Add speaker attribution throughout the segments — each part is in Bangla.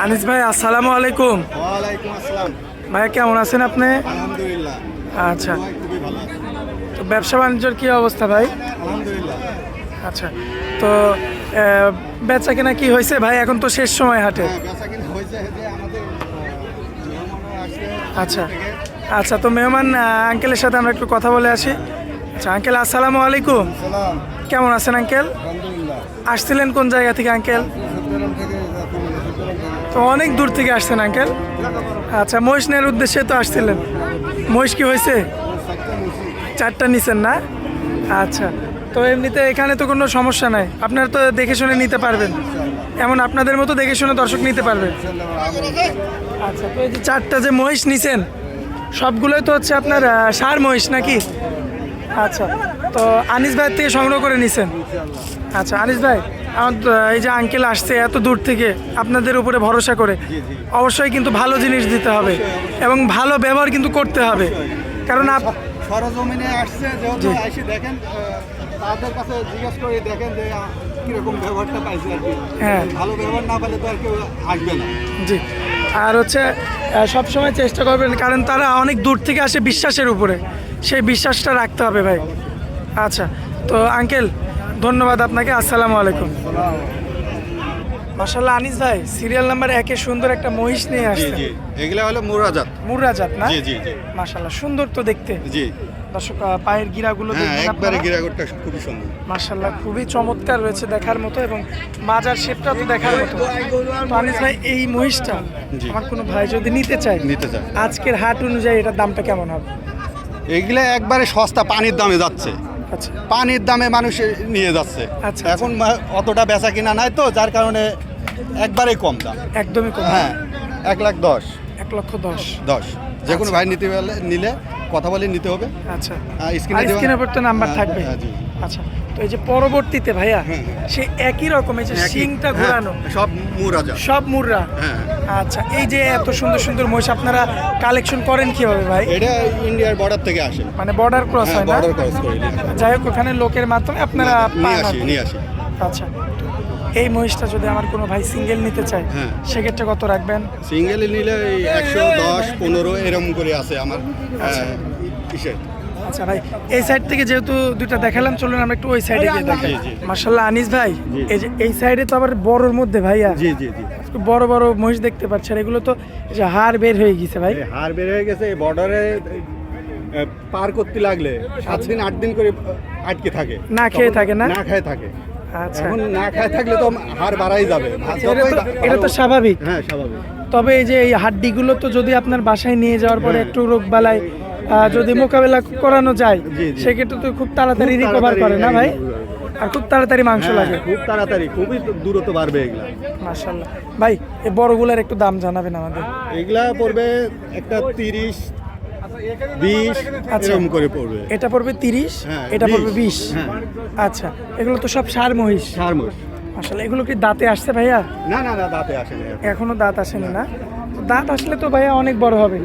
Speaker 1: আনিস ভাই, আসসালামু আলাইকুম।
Speaker 2: ওয়ালাইকুম আসসালাম।
Speaker 1: ভাই কেমন আছেন আপনি?
Speaker 2: আলহামদুলিল্লাহ।
Speaker 1: আচ্ছা,
Speaker 2: খুবই ভালো আছি।
Speaker 1: তো ব্যবসা বাণিজ্যের কি অবস্থা ভাই?
Speaker 2: আলহামদুলিল্লাহ।
Speaker 1: আচ্ছা, তো বেচা কেনা কি হয়েছে ভাই? এখন তো শেষ সময় হাটে।
Speaker 2: হ্যাঁ, বেচা কিনা হয়েছে যে আমাদের মেহমানও আসছে।
Speaker 1: আচ্ছা আচ্ছা, তো মেহমান আঙ্কেলের সাথে আমরা একটু কথা বলে আসি। আচ্ছা আঙ্কেল, আসসালামু আলাইকুম।
Speaker 2: সালাম।
Speaker 1: কেমন আছেন আঙ্কেল?
Speaker 2: আলহামদুলিল্লাহ।
Speaker 1: আসছিলেন কোন জায়গা থেকে আঙ্কেল?
Speaker 2: চট্টগ্রাম থেকে চট্টগ্রাম থেকে।
Speaker 1: তো অনেক দূর থেকে আসছেন আঙ্কেল। আচ্ছা, মহিষ নেওয়ার উদ্দেশ্যে তো আসছিলেন। মহিষ কি হয়েছে? চারটা নিছেন না? আচ্ছা, তো এমনিতে এখানে তো কোনো সমস্যা নাই, আপনারা তো দেখে শুনে নিতে পারবেন, এমন আপনাদের মতো দেখে শুনে দর্শক নিতে পারবে। আচ্ছা, তো এই যে চারটা যে মহিষ নিছেন সবগুলোই তো হচ্ছে আপনার ষাঁড় মহিষ নাকি? আচ্ছা, তো আনিস ভাইয়ের থেকে সংগ্রহ করে নিছেন। আচ্ছা আনিস ভাই, আমার এই যে আঙ্কেল আসছে এত দূর থেকে আপনাদের উপরে ভরসা করে, অবশ্যই কিন্তু ভালো জিনিস দিতে হবে এবং ভালো ব্যবহার কিন্তু করতে হবে, কারণ
Speaker 2: সরজমিনে আসছে যেহেতু এসে দেখেন, তাদের কাছে জিজ্ঞেস করে দেখেন যে কিরকম ব্যবহারটা পাইছে আর কি।
Speaker 1: হ্যাঁ,
Speaker 2: ভালো ব্যবহার না পেলে তো আর কেউ আসবে না।
Speaker 1: জি, আর হচ্ছে সবসময় চেষ্টা করবেন, কারণ তারা অনেক দূর থেকে আসে বিশ্বাসের উপরে, সেই বিশ্বাসটা রাখতে হবে ভাই। আচ্ছা, তো আঙ্কেল ধন্যবাদ আপনাকে, আসসালামু আলাইকুম। মাশাআল্লাহ আনিস ভাই, সিরিয়াল নাম্বার 1-এ সুন্দর একটা মহিষ নিয়ে আসছে।
Speaker 2: জি, এগুলা হলো মুরাজাত।
Speaker 1: মুরাজাত না?
Speaker 2: জি জি জি।
Speaker 1: মাশাআল্লাহ সুন্দর তো দেখতে।
Speaker 2: জি।
Speaker 1: দর্শক পায়ের গিরাগুলো
Speaker 2: হ্যাঁ,
Speaker 1: দেখবেন
Speaker 2: একবারে
Speaker 1: আপনারা।
Speaker 2: গিরাগোটটা খুবই সুন্দর।
Speaker 1: মাশাআল্লাহ খুবই চমৎকার রয়েছে দেখার মতো, এবং মাজার শেপটা তো দেখার মতো। তো আনিস ভাই, এই মহিষটা আমার কোনো ভাই যদি নিতে চায়, আজকের হাট অনুযায়ী এটার দামটা কেমন হবে?
Speaker 2: এগুলা একবারে সস্তা, পানির দামে যাচ্ছে।
Speaker 1: আচ্ছা
Speaker 2: পানির দামে মানুষ নিয়ে যাচ্ছে।
Speaker 1: আচ্ছা,
Speaker 2: এখন অতটা বেচা কিনা নাই তো, যার কারণে একবারে কম দাম।
Speaker 1: একদমই কম।
Speaker 2: হ্যাঁ, 1,10,000।
Speaker 1: 1,10,000।
Speaker 2: যে কোনো ভাই নিলে কথা বলে নিতে হবে।
Speaker 1: আচ্ছা,
Speaker 2: স্ক্রিনে
Speaker 1: উপর তো নাম্বার থাকবে।
Speaker 2: জি।
Speaker 1: আচ্ছা, তো এই যে পরবর্তীতে ভাইয়া
Speaker 2: হ্যাঁ।
Speaker 1: সে একই রকম, এই যে শিংটা ঘোরানো,
Speaker 2: সব মুরাজা।
Speaker 1: সব মুররা।
Speaker 2: হ্যাঁ।
Speaker 1: আচ্ছা, এই যে এত সুন্দর সুন্দর মহিষ আপনারা কালেকশন করেন কিভাবে ভাই?
Speaker 2: এটা ইন্ডিয়ার বর্ডার থেকে আসে।
Speaker 1: মানে বর্ডার ক্রস হয় না?
Speaker 2: বর্ডার ক্রস করে
Speaker 1: যাই হোক, ওখানে লোকের মাধ্যমে আপনারা পান আর কি।
Speaker 2: নিয়ে আসি।
Speaker 1: আচ্ছা, এই মহিষটা যদি আমার কোনো ভাই সিঙ্গেল নিতে চায়,
Speaker 2: হ্যাঁ,
Speaker 1: সেক্ষেত্রে কত রাখবেন?
Speaker 2: সিঙ্গেল নিলে 110, 15 এরকম করে আছে আমার ইসে।
Speaker 1: আচ্ছা ভাই, এই সাইড থেকে যেহেতু দুইটা দেখালাম, চলুন আমরা একটু ওই সাইডে গিয়ে দেখাই।
Speaker 2: জি, জি।
Speaker 1: মাশাআল্লাহ আনিস ভাই,
Speaker 2: জি।
Speaker 1: এই যে এই সাইডে তো আবার বড়র মধ্যে ভাইয়া
Speaker 2: জি জি জি।
Speaker 1: বড় বড় মহিষ দেখতে পাচ্ছেন, এগুলো তো এই যে হাড় বের হয়ে গেছে ভাই।
Speaker 2: হাড় বের হয়ে গেছে, বর্ডারে পার করতে লাগলে 7 দিন 8 দিন করে আটকে থাকে,
Speaker 1: না খেয়ে থাকে না?
Speaker 2: না খেয়ে থাকে।
Speaker 1: আচ্ছা,
Speaker 2: এখন না খায় থাকলে তো হাড় বাড়াই যাবে।
Speaker 1: এটা তো স্বাভাবিক।
Speaker 2: হ্যাঁ, স্বাভাবিক।
Speaker 1: তবে এই যে এই হাড্ডিগুলো তো যদি আপনার বাসায় নিয়ে যাওয়ার পরে একটু রোগ বালাই যদি মোকাবেলা করানো যায়,
Speaker 2: জি, জি।
Speaker 1: সেক্ষেত্রে তো খুব তাড়াতাড়ি রিকভার করে না ভাই, আর খুব তাড়াতাড়ি মাংস লাগে।
Speaker 2: খুব তাড়াতাড়ি, খুবই দ্রুত বাড়বে এগুলা।
Speaker 1: মাশাআল্লাহ ভাই, এই বড়গুলার একটু দাম জানাবেন আমাদের।
Speaker 2: এগুলা পড়বে একটা 30, 20 এরকম করে পড়বে।
Speaker 1: এটা পড়বে 30,
Speaker 2: হ্যাঁ,
Speaker 1: এটা পড়বে 20।
Speaker 2: হ্যাঁ।
Speaker 1: আচ্ছা, এগুলো তো সব ষাঁড় মহিষ।
Speaker 2: সারমোষ।
Speaker 1: আসলে এগুলো কি দাঁতে আসছে ভাইয়া?
Speaker 2: না না না, দাঁতে আসেনি।
Speaker 1: এখনো দাঁত আসেনি না? দাঁত আসলে তো ভাইয়া অনেক বড় হবে।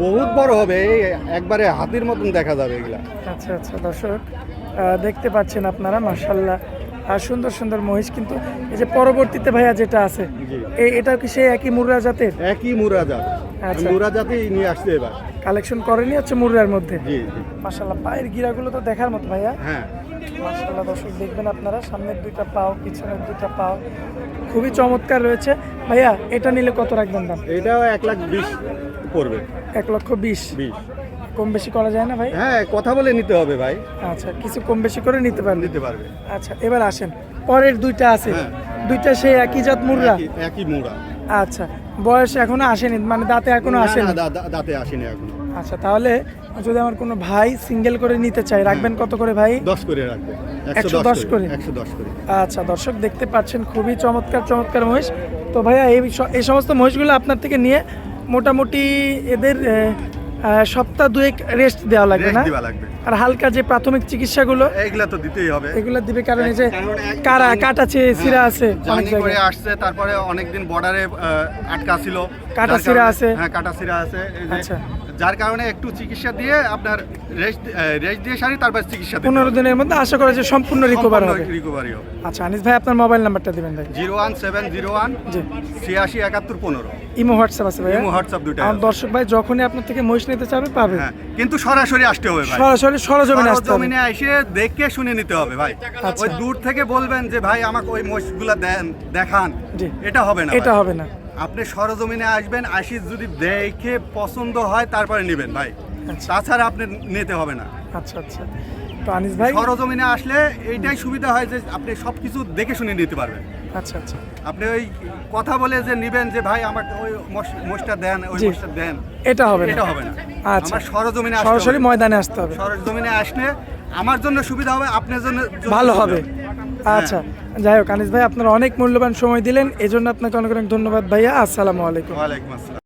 Speaker 2: বহুত বড় হবে, এই একবারে হাতির মতন দেখা যাবে এগুলা।
Speaker 1: আচ্ছা আচ্ছা, দর্শক দেখতে পাচ্ছেন আপনারা, মাশাআল্লাহ আর সুন্দর সুন্দর মহিষ। কিন্তু এই যে পরবর্তীতে ভাইয়া যেটা আছে, এটা কি সেই একই মুর্রা জাতের?
Speaker 2: একই মুরাজাত।
Speaker 1: আচ্ছা।
Speaker 2: মুরাজাতেই নিয়ে আসছে এবার।
Speaker 1: কালেকশন করেনি হচ্ছে মুর্রার মধ্যে।
Speaker 2: জি জি।
Speaker 1: মাশাআল্লাহ, পায়ের গিরাগুলো তো দেখার মতো ভাইয়া।
Speaker 2: হ্যাঁ।
Speaker 1: মাশাআল্লাহ, দর্শক দেখবেন আপনারা, সামনের দুইটা পাও, পিছনের দুইটা পাও খুবই চমৎকার রয়েছে। ভাইয়া এটা নিলে কত রাখবেন দাম?
Speaker 2: এটাও 1,20,000 পড়বে।
Speaker 1: 1,20,000। কম বেশি করা যায় না ভাই?
Speaker 2: হ্যাঁ, কথা বলে নিতে হবে ভাই।
Speaker 1: আচ্ছা, কিছু কম বেশি করে নিতে পারবেন।
Speaker 2: নিতে পারবে।
Speaker 1: আচ্ছা, এবার আসেন পরের দুইটা আছে।
Speaker 2: হ্যাঁ।
Speaker 1: দুইটা সেই একই জাত মুর্রা?
Speaker 2: একই মুরা।
Speaker 1: আচ্ছা, বয়স এখনো আসেনি, মানে দাঁতে এখনো আসেনি?
Speaker 2: না, দাঁতে আসেনি এখনো।
Speaker 1: আচ্ছা, তাহলে যদি আমার কোনো ভাই সিঙ্গেল করে নিতে চাই, রাখবেন কত করে ভাই?
Speaker 2: 10 করে রাখবে।
Speaker 1: 110 করে।
Speaker 2: 110 করে।
Speaker 1: আচ্ছা, দর্শক দেখতে পাচ্ছেন খুবই চমৎকার চমৎকার মহিষ। তো ভাইয়া এই সমস্ত মহিষগুলো আপনার থেকে নিয়ে মোটামুটি এদের সপ্তাহ দুয়েক রেস্ট দেওয়া লাগবে না? আর হালকা যে প্রাথমিক চিকিৎসাগুলো
Speaker 2: এগুলা তো দিতেই হবে।
Speaker 1: এগুলো দিবে, কারণ এই যে কাটা চিরা আছে অনেক
Speaker 2: জার্নি করে
Speaker 1: জায়গায়,
Speaker 2: আসছে, তারপরে অনেকদিন বর্ডারে আটকা ছিল,
Speaker 1: কাটা ছিঁড়া আছে।
Speaker 2: হ্যাঁ, কাটা ছিঁড়া আছে। এই যে
Speaker 1: আচ্ছা।
Speaker 2: যার কারণে একটু চিকিৎসা দিয়ে আপনার রেস্ট দিয়ে সারি তারপর চিকিৎসা
Speaker 1: 15 দিনের মধ্যে আশা করা যায় সম্পূর্ণ রিকভার হবে।
Speaker 2: রিকভারি হবে।
Speaker 1: আচ্ছা আনিস ভাই আপনার মোবাইল নাম্বারটা দিবেন ভাই।
Speaker 2: 01701
Speaker 1: জি
Speaker 2: 867115।
Speaker 1: ইমো হোয়াটসঅ্যাপ আছে ভাই?
Speaker 2: ইমো হোয়াটসঅ্যাপ দুটো
Speaker 1: আমার দর্শক ভাই যখনই আপনার থেকে মহিষ নিতে চাবে পাবে।
Speaker 2: হ্যাঁ, কিন্তু সরাসরি আসতে হবে ভাই।
Speaker 1: সরাসরি সরজমিনে আসতে হবে।
Speaker 2: সরজমিনে এসে দেখে শুনে নিতে হবে ভাই।
Speaker 1: আচ্ছা।
Speaker 2: ওই দূর থেকে বলবেন যে ভাই আমাকে ওই মহিষগুলো দেন দেখান,
Speaker 1: জি
Speaker 2: এটা হবে না
Speaker 1: এটা
Speaker 2: ভাই।
Speaker 1: হবে না।
Speaker 2: আপনি সরজমিনে আসবেন, আসি যদি দেখে পছন্দ হয় তারপরে নেবেন ভাই,
Speaker 1: আচ্ছা
Speaker 2: তাছাড়া আপনি নিতে হবে না।
Speaker 1: আচ্ছা আচ্ছা তো আনিস ভাই
Speaker 2: সরজমিনে আসলে এইটাই সুবিধা হয় যে আপনি সব কিছু দেখে শুনে নিতে পারবেন।
Speaker 1: আচ্ছা আচ্ছা
Speaker 2: আপনি ওই কথা বলে যে নিবেন যে ভাই আমাকে ওই মোষটা দেন, ওই
Speaker 1: জি।
Speaker 2: মোষটা দেন,
Speaker 1: এটা হবে না।
Speaker 2: এটা হবে না।
Speaker 1: আচ্ছা
Speaker 2: আমার সরজমিনে আসতে
Speaker 1: সরাসরি
Speaker 2: হবে।
Speaker 1: ময়দানে আসতে হবে,
Speaker 2: সরজমিনে আসলে আমার জন্য সুবিধা হবে, আপনার জন্য
Speaker 1: ভালো
Speaker 2: সুবিধা
Speaker 1: হবে। আচ্ছা যাই হোক আনিস ভাই আপনারা অনেক মূল্যবান সময় দিলেন, এজন্য আপনাকে অনেক অনেক ধন্যবাদ ভাইয়া। আসসালামু আলাইকুম।
Speaker 2: ওয়ালাইকুম আসসালাম।